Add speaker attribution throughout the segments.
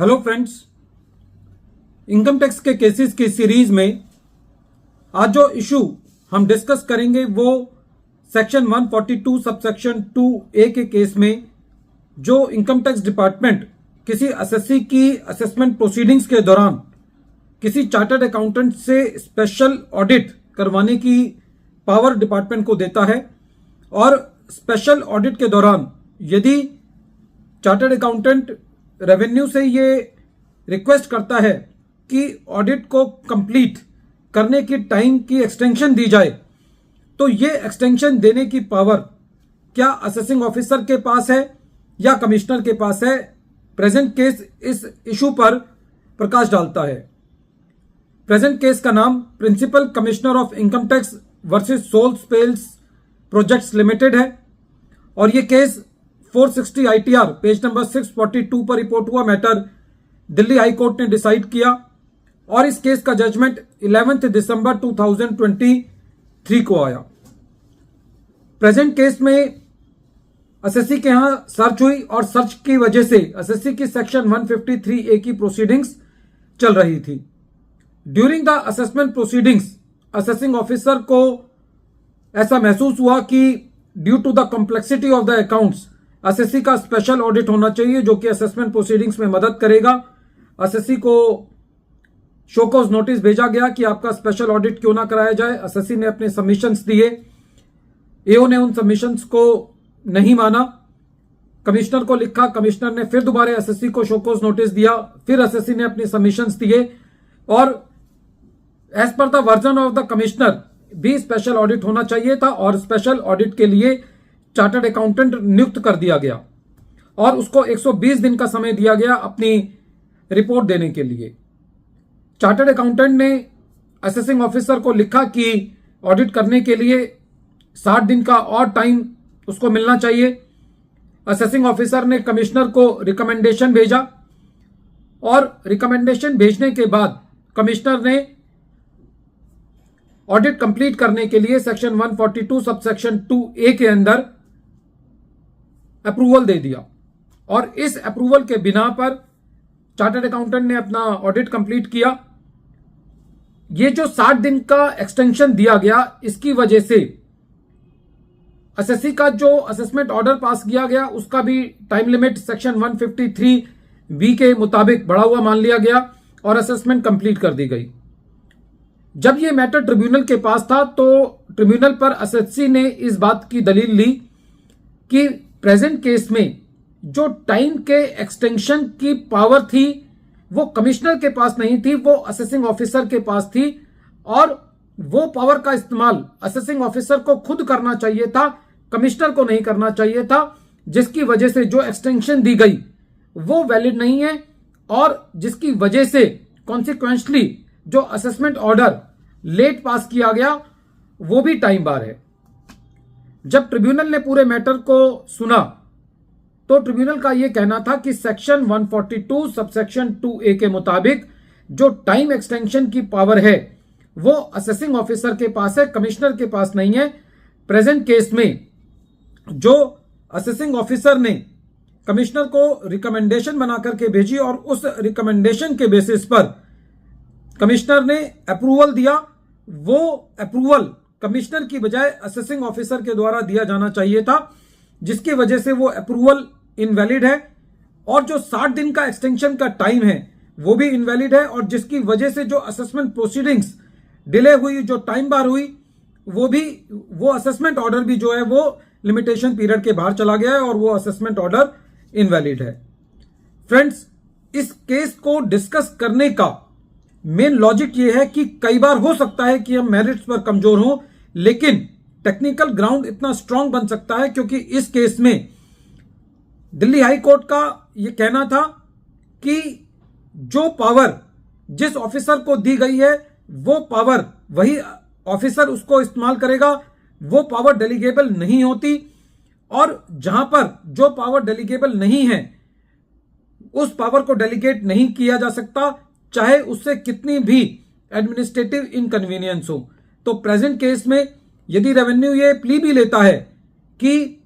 Speaker 1: Hello friends, income tax के cases की series में आज जो इशू हम डिस्कस करेंगे वो सेक्शन 142 सबसेक्शन 2A के केस में जो इनकम टैक्स डिपार्टमेंट किसी एसएससी की असेसमेंट प्रोसीडिंग्स के दौरान किसी चार्टर्ड अकाउंटेंट से स्पेशल ऑडिट करवाने की पावर डिपार्टमेंट को देता है और स्पेशल ऑडिट के दौरान यदि चार्टर्ड अकाउंटेंट रेवेन्यू से ये रिक्वेस्ट करता है कि ऑडिट को कंप्लीट करने की टाइम की एक्सटेंशन दी जाए, तो ये एक्सटेंशन देने की पावर क्या असेसिंग ऑफिसर के पास है या कमिश्नर के पास है। प्रेजेंट केस इस इशू पर प्रकाश डालता है। प्रेजेंट केस का नाम principal commissioner of income tax versus Soul Space Projects Limited है और ये केस 460 ITR पेज नंबर 642 पर रिपोर्ट हुआ मैटर दिल्ली हाई कोर्ट ने डिसाइड किया और इस केस का जजमेंट 11 दिसंबर 2023 को आया। प्रेजेंट केस में एसएससी के यहां सर्च हुई और सर्च की वजह से एसएससी की सेक्शन 153A की प्रोसीडिंग्स चल रही थी। During the assessment proceedings assessing officer को ऐसा महसूस हुआ कि due to the complexity of the accounts assessee का स्पेशल ऑडिट होना चाहिए जो कि असेसमेंट प्रोसीडिंग्स में मदद करेगा। एसएससी को शोकॉज नोटिस भेजा गया कि आपका स्पेशल ऑडिट क्यों ना कराया जाए। एसएससी ने अपने सबमिशंस दिए, एओ ने उन सबमिशंस को नहीं माना, कमिश्नर को लिखा, कमिश्नर ने फिर दोबारा एसएससी को शोकॉज नोटिस दिया, फिर एसएससी ने अपने सबमिशंस दिए और as per the version of the commissioner भी स्पेशल ऑडिट होना चाहिए था और स्पेशल ऑडिट के लिए चार्टर्ड अकाउंटेंट नियुक्त कर दिया गया और उसको 120 दिन का समय दिया गया अपनी रिपोर्ट देने के लिए। चार्टर्ड अकाउंटेंट ने असेसिंग ऑफिसर को लिखा कि ऑडिट करने के लिए 60 दिन का और टाइम उसको मिलना चाहिए। असेसिंग ऑफिसर ने कमिश्नर को रिकमेंडेशन भेजा और रिकमेंडेशन भेजने के बाद कमिश्नर ने ऑडिट कंप्लीट करने के लिए सेक्शन 142 सबसेक्शन 2A के अंदर अप्रूवल दे दिया और इस अप्रूवल के बिना पर चार्टर्ड अकाउंटेंट ने अपना ऑडिट कंप्लीट किया। ये जो 60 दिन का एक्सटेंशन दिया गया, इसकी वजह से एसएससी का जो असेसमेंट ऑर्डर पास किया गया उसका भी टाइम लिमिट सेक्शन 153B के मुताबिक बढ़ा हुआ मान लिया गया और असेसमेंट कंप्लीट कर दी गई। जब ये मैटर ट्रिब्यूनल के पास था तो ट्रिब्यूनल पर एसएससी ने इस बात की दलील ली कि प्रेजेंट केस में जो टाइम के एक्सटेंशन की पावर थी वो कमिश्नर के पास नहीं थी, वो असेसिंग ऑफिसर के पास थी और वो पावर का इस्तेमाल असेसिंग ऑफिसर को खुद करना चाहिए था, कमिश्नर को नहीं करना चाहिए था, जिसकी वजह से जो एक्सटेंशन दी गई वो वैलिड नहीं है और जिसकी वजह से कॉन्सिक्वेंशली जो असेसमेंट ऑर्डर लेट पास किया गया वो भी टाइम बार है। जब ट्रिब्यूनल ने पूरे मैटर को सुना तो ट्रिब्यूनल का यह कहना था कि सेक्शन 142 सबसेक्शन 2A के मुताबिक जो टाइम एक्सटेंशन की पावर है वो असेसिंग ऑफिसर के पास है, कमिश्नर के पास नहीं है। प्रेजेंट केस में जो असेसिंग ऑफिसर ने कमिश्नर को रिकमेंडेशन बना करके भेजी और उस रिकमेंडेशन के बेसिस पर कमिश्नर ने अप्रूवल दिया, वो अप्रूवल कमिश्नर की बजाय असेसिंग ऑफिसर के द्वारा दिया जाना चाहिए था, जिसकी वजह से वो अप्रूवल इनवैलिड है और जो 60 दिन का एक्सटेंशन का टाइम है वो भी इनवैलिड है और जिसकी वजह से जो असेसमेंट प्रोसीडिंग्स डिले हुई, जो टाइम बार हुई, वो असेसमेंट ऑर्डर भी जो है वो लिमिटेशन पीरियड के बाहर चला गया है और वो असेसमेंट ऑर्डर इनवैलिड है। फ्रेंड्स, इस केस को डिस्कस करने का मेन लॉजिक ये है कि कई बार हो सकता है कि हम मेरिट्स पर कमजोर हों, लेकिन टेक्निकल ग्राउंड इतना स्ट्रांग बन सकता है क्योंकि इस केस में दिल्ली हाई कोर्ट का यह कहना था कि जो पावर जिस ऑफिसर को दी गई है वो पावर वही ऑफिसर उसको इस्तेमाल करेगा, वो पावर डेलीगेबल नहीं होती और जहां पर जो पावर डेलीगेबल नहीं है उस पावर को डेलीगेट नहीं किया जा सकता, चाहे उससे कितनी भी एडमिनिस्ट्रेटिव इनकन्वीनियंस हो। तो प्रेजेंट केस में यदि रेवेन्यू ये प्ली भी लेता है कि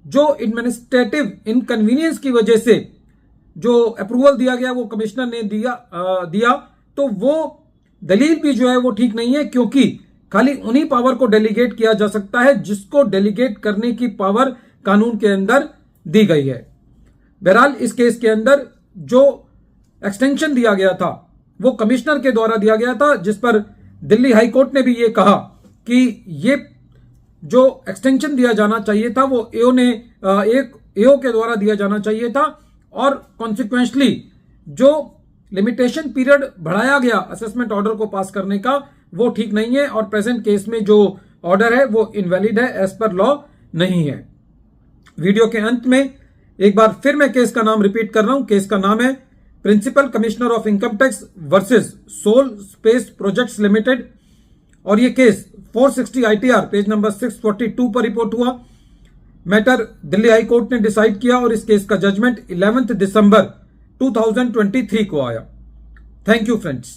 Speaker 1: जो एडमिनिस्ट्रेटिव इनकन्वीनियंस की वजह से जो अप्रूवल दिया गया वो कमिश्नर ने दिया तो वो दलील भी जो है वो ठीक नहीं है, क्योंकि खाली उन्हीं पावर को डेलीगेट किया जा सकता है जिसको डेलीगेट करने की पावर कानून के अंदर दी गई है। बहरहाल इस केस के अंदर जो एक्सटेंशन दिया गया था वो कमिश्नर के द्वारा दिया गया था, जिस पर दिल्ली हाई कोर्ट ने भी ये कहा कि ये जो एक्सटेंशन दिया जाना चाहिए था वो एओ के द्वारा दिया जाना चाहिए था, और कॉन्सिक्वेंशली जो लिमिटेशन पीरियड बढ़ाया गया असेसमेंट ऑर्डर को पास करने का वो ठीक नहीं है, और प्रेजेंट केस में जो ऑर्डर है वो इनवैलिड है, एज पर लॉ नहीं है। वीडियो के अंत में एक बार फिर मैं केस का नाम रिपीट कर रहा हूं। केस का नाम है principal commissioner of income tax versus Soul Space Projects Limited, और ये केस 460 ITR पेज नंबर 642 पर रिपोर्ट हुआ। मैटर दिल्ली हाई कोर्ट ने डिसाइड किया और इस केस का जजमेंट 11 दिसंबर 2023 को आया। Thank you friends.